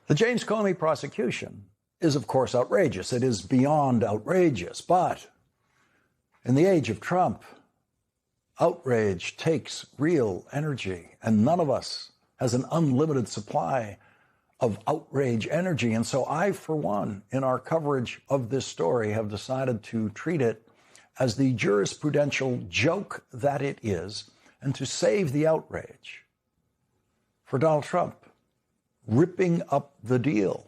The James Comey prosecution is, of course, outrageous. It is beyond outrageous. But in the age of Trump, outrage takes real energy, and none of us has an unlimited supply of outrage energy. And so I, for one, in our coverage of this story, have decided to treat it as the jurisprudential joke that it is, and to save the outrage for Donald Trump ripping up the deal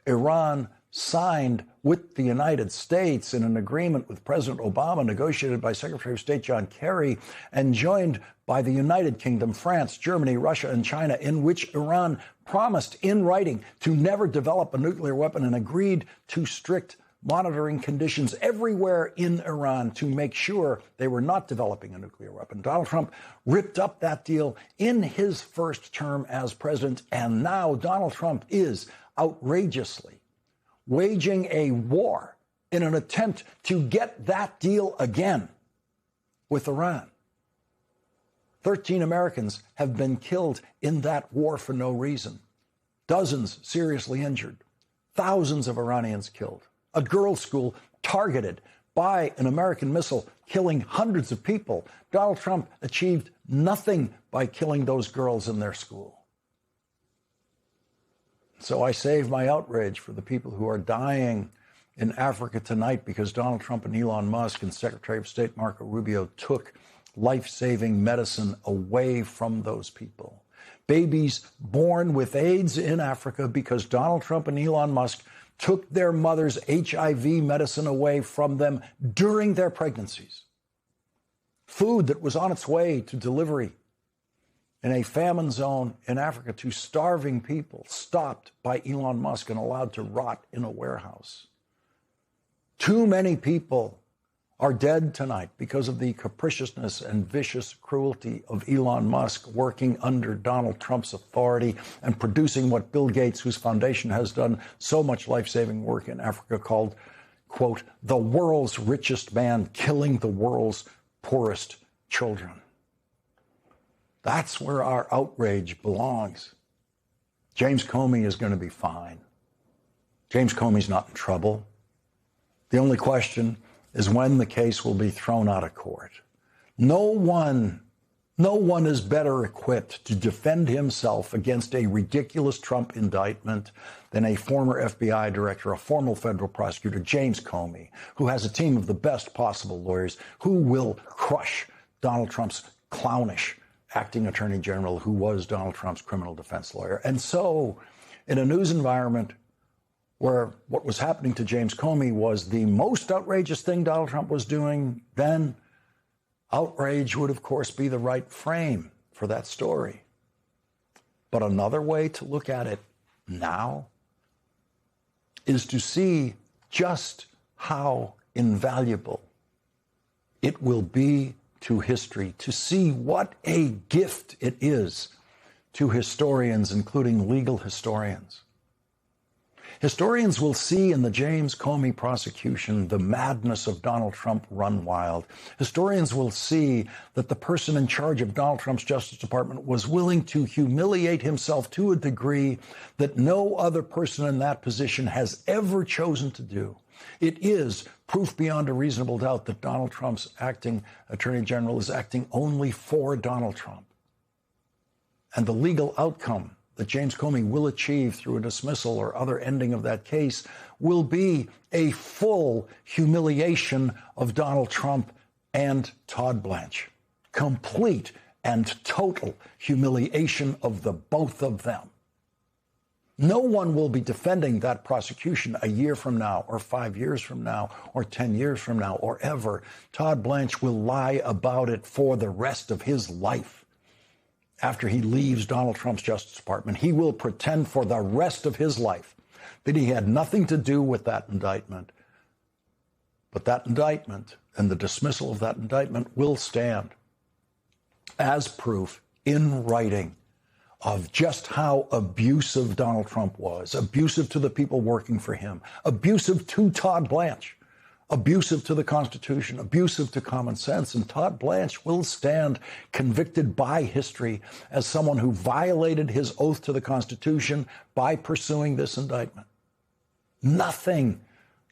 Iran signed with the United States in an agreement with President Obama, negotiated by Secretary of State John Kerry and joined by the United Kingdom, France, Germany, Russia, and China, in which Iran promised in writing to never develop a nuclear weapon and agreed to strict monitoring conditions everywhere in Iran to make sure they were not developing a nuclear weapon. Donald Trump ripped up that deal in his first term as president, and now Donald Trump is outrageously waging a war in an attempt to get that deal again with Iran. 13 Americans have been killed in that war for no reason. Dozens seriously injured. Thousands of Iranians killed. A girls' school targeted by an American missile, killing hundreds of people. Donald Trump achieved nothing by killing those girls in their school. So I save my outrage for the people who are dying in Africa tonight because Donald Trump and Elon Musk and Secretary of State Marco Rubio took life-saving medicine away from those people. Babies born with AIDS in Africa because Donald Trump and Elon Musk took their mother's HIV medicine away from them during their pregnancies. Food that was on its way to delivery in a famine zone in Africa to starving people, stopped by Elon Musk and allowed to rot in a warehouse. Too many people are dead tonight because of the capriciousness and vicious cruelty of Elon Musk working under Donald Trump's authority and producing what Bill Gates, whose foundation has done so much life-saving work in Africa, called, quote, the world's richest man killing the world's poorest children. That's where our outrage belongs. James Comey is going to be fine. James Comey's not in trouble. The only question is when the case will be thrown out of court. No one is better equipped to defend himself against a ridiculous Trump indictment than a former FBI director, a former federal prosecutor, James Comey, who has a team of the best possible lawyers who will crush Donald Trump's clownish acting attorney general, who was Donald Trump's criminal defense lawyer. And so, in a news environment where what was happening to James Comey was the most outrageous thing Donald Trump was doing, then outrage would, of course, be the right frame for that story. But another way to look at it now is to see just how invaluable it will be to history, to see what a gift it is to historians, including legal historians. Historians will see in the James Comey prosecution the madness of Donald Trump run wild. Historians will see that the person in charge of Donald Trump's Justice Department was willing to humiliate himself to a degree that no other person in that position has ever chosen to do. It is proof beyond a reasonable doubt that Donald Trump's acting attorney general is acting only for Donald Trump. And the legal outcome that James Comey will achieve through a dismissal or other ending of that case will be a full humiliation of Donald Trump and Todd Blanche. Complete and total humiliation of the both of them. No one will be defending that prosecution a year from now, or 5 years from now, or 10 years from now, or ever. Todd Blanche will lie about it for the rest of his life. After he leaves Donald Trump's Justice Department, he will pretend for the rest of his life that he had nothing to do with that indictment. But that indictment and the dismissal of that indictment will stand as proof in writing of just how abusive Donald Trump was, abusive to the people working for him, abusive to Todd Blanche, abusive to the Constitution, abusive to common sense. And Todd Blanche will stand convicted by history as someone who violated his oath to the Constitution by pursuing this indictment. Nothing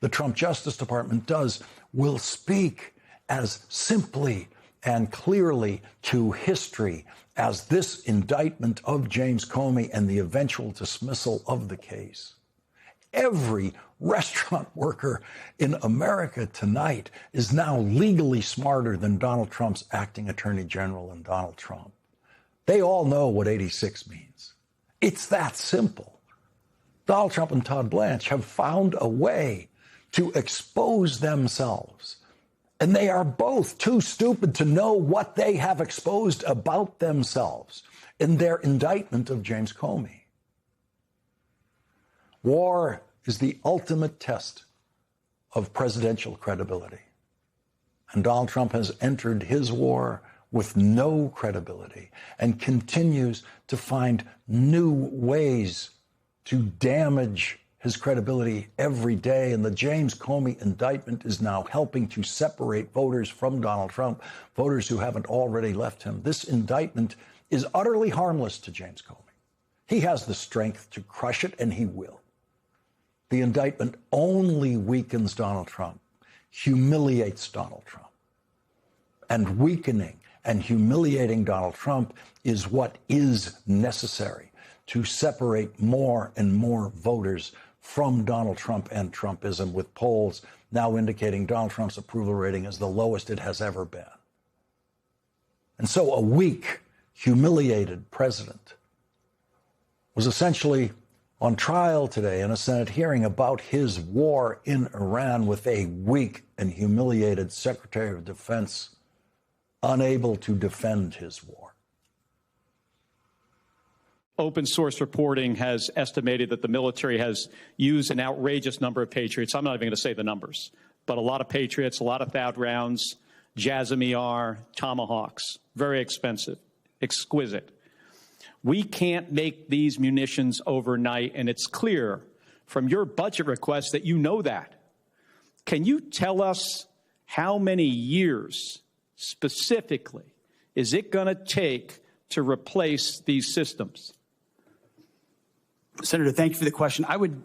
the Trump Justice Department does will speak as simply and clearly to history as this indictment of James Comey and the eventual dismissal of the case. Every restaurant worker in America tonight is now legally smarter than Donald Trump's acting attorney general and Donald Trump. They all know what 86 means. It's that simple. Donald Trump and Todd Blanche have found a way to expose themselves. And they are both too stupid to know what they have exposed about themselves in their indictment of James Comey. War is the ultimate test of presidential credibility. And Donald Trump has entered his war with no credibility and continues to find new ways to damage his credibility every day. And the James Comey indictment is now helping to separate voters from Donald Trump, voters who haven't already left him. This indictment is utterly harmless to James Comey. He has the strength to crush it, and he will. The indictment only weakens Donald Trump, humiliates Donald Trump. And weakening and humiliating Donald Trump is what is necessary to separate more and more voters from Donald Trump and Trumpism, with polls now indicating Donald Trump's approval rating is the lowest it has ever been. And so a weak, humiliated president was essentially on trial today in a Senate hearing about his war in Iran with a weak and humiliated Secretary of Defense unable to defend his war. Open source reporting has estimated that the military has used an outrageous number of Patriots. I'm not even going to say the numbers, but a lot of Patriots, a lot of THAAD rounds, JASSM-ER, Tomahawks, very expensive, exquisite. We can't make these munitions overnight, and it's clear from your budget request that you know that. Can you tell us how many years specifically is it going to take to replace these systems? Senator, thank you for the question. I would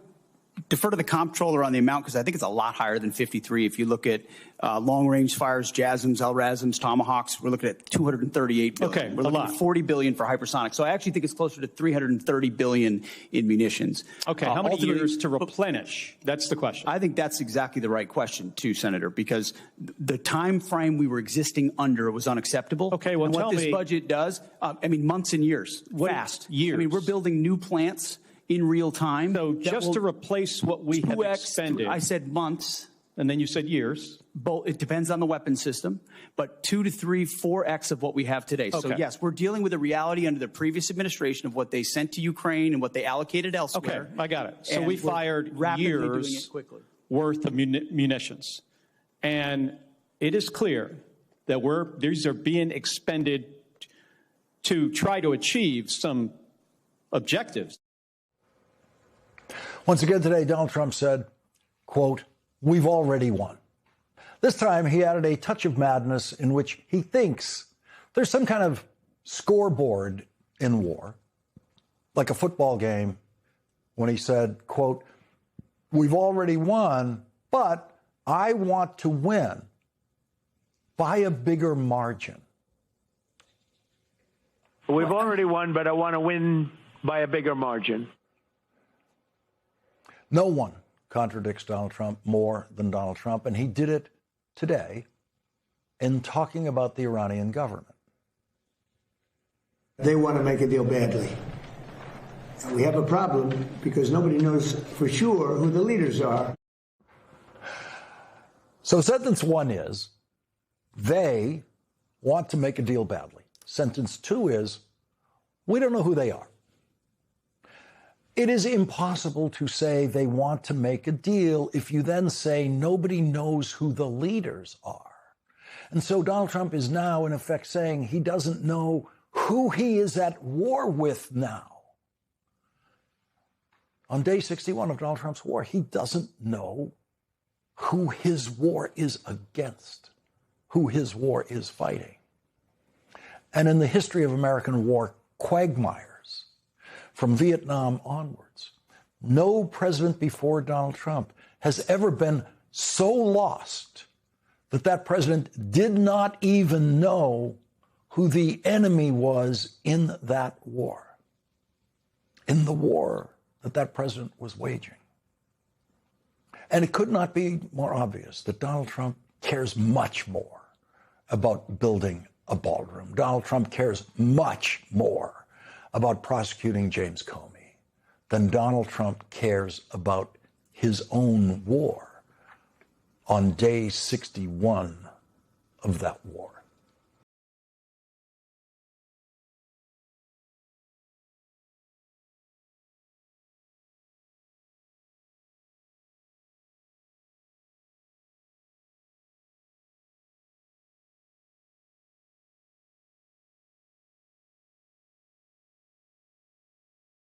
defer to the comptroller on the amount because I think it's a lot higher than 53. If you look at long-range fires, JASSMs, LRASMs, Tomahawks, we're looking at $238 billion. Okay, we're looking at $40 billion for hypersonic. So I actually think it's closer to $330 billion in munitions. Okay, how many years to replenish? That's the question. I think that's exactly the right question, too, Senator, because the time frame we were existing under was unacceptable. Okay, well, and tell what this me, budget does, months and years, fast. Years. I mean, we're building new plants in real time. So just to replace what we have expended. I said months. And then you said years. Both, it depends on the weapon system, but 2 to 3, 4x of what we have today. Okay. So yes, we're dealing with a reality under the previous administration of what they sent to Ukraine and what they allocated elsewhere. Okay, I got it. So we fired years worth of munitions. And it is clear that these are being expended to try to achieve some objectives. Once again today, Donald Trump said, quote, "We've already won." This time he added a touch of madness in which he thinks there's some kind of scoreboard in war, like a football game, when he said, quote, "We've already won, but I want to win by a bigger margin." We've already won, but I want to win by a bigger margin. No one contradicts Donald Trump more than Donald Trump, and he did it today in talking about the Iranian government. They want to make a deal badly. And we have a problem because nobody knows for sure who the leaders are. So sentence one is, they want to make a deal badly. Sentence two is, we don't know who they are. It is impossible to say they want to make a deal if you then say nobody knows who the leaders are. And so Donald Trump is now, in effect, saying he doesn't know who he is at war with now. On day 61 of Donald Trump's war, he doesn't know who his war is against, who his war is fighting. And in the history of American war quagmires, from Vietnam onwards, no president before Donald Trump has ever been so lost that that president did not even know who the enemy was in that war, in the war that that president was waging. And it could not be more obvious that Donald Trump cares much more about building a ballroom. Donald Trump cares much more about prosecuting James Comey than Donald Trump cares about his own war on day 61 of that war.